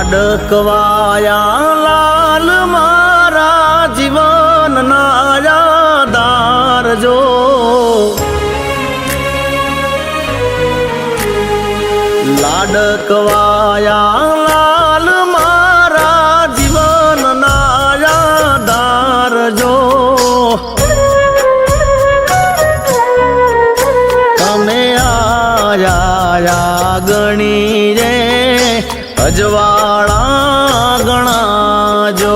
લાડકવાયા લાલ મારા જીવન ના યાદાર જો લાડકવાયા લાલ મારા જીવન ના યાદાર જો તમે આયા ગણી રે અજવાળા ગણાજો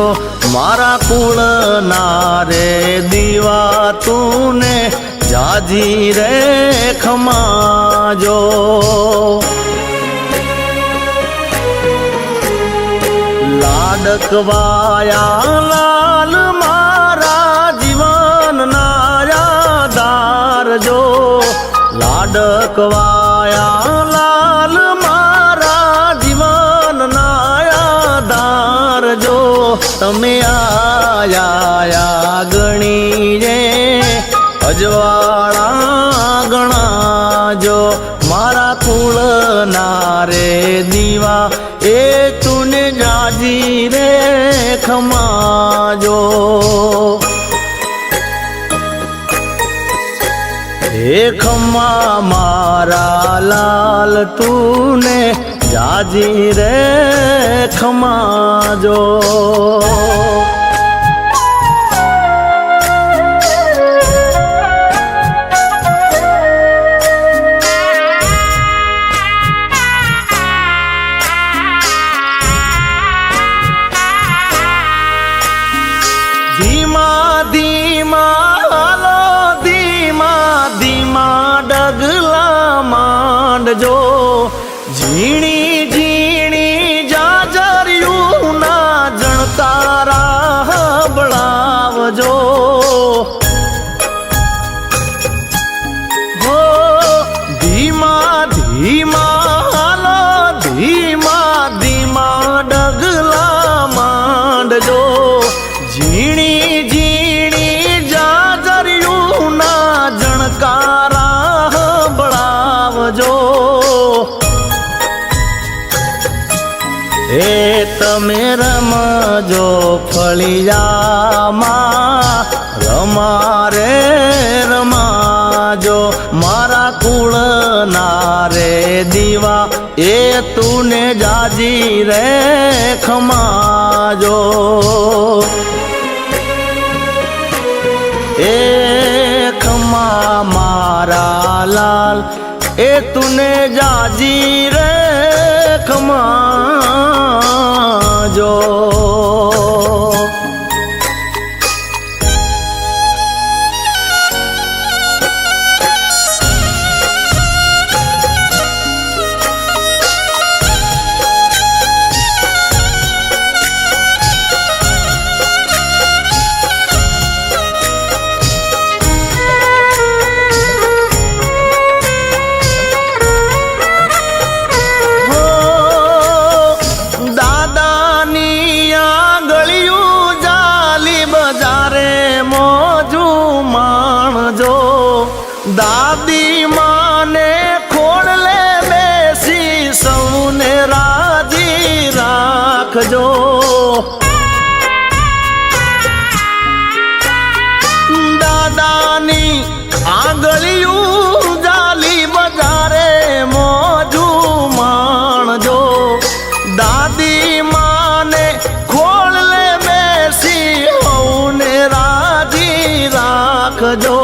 મારા કુળ ના રે દીવા તુને જાજી રે ખમાજો લાડકવાયા લાલ મારા જીવન ના યાદાર જો લાડકવાયા લાલ જો તમે આયા ગણી રે અજવાળા ગણાજો મારા કુળ ના રે દીવા એ તુને જાજી રે ખમાજો હે ખમા મારા લાલ તુને જાજી રે ખમાજો ધીમા ધીમા હાલો ધીમા ધીમા ડગલા માંડજો ઝીણી ઝીણી જાજરિયું ના જણકારા બળાવજો હો ધીમા ધીમા હાલો ધીમા ધીમા ડગલા માંડજો ઝીણી ઝીણી જાજરિયું ના જણકારા બળાવજો એ તમે રમજો ફળિયામાં રમા રે રમાજો મારા કુળ ના રે દીવા એ તુને જાજી રે ખમાજો એ ખમા મારા લાલ એ તુને જાજી રે ખમાજો દાદી માને ખોળલે બેસી સૌને રાજી રાખજો દાદાની આંગળિયું જાલી બજારે મોજું માણજો દાદી માને ખોળલે બેસી સૌને રાજી રાખજો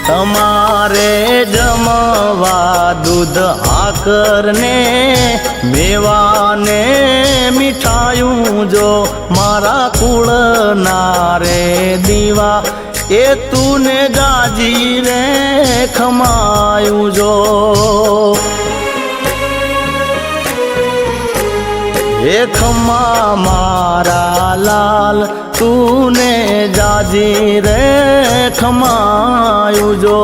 તમા મારે જમવા દૂધ આકર ને મેવાને મીઠાયું જો મારા કુળના રે દીવા એ તુને જાજી રે ખમાયું જો એ ખમા મારા લાલ તુને જાજી રે ખમાયું જો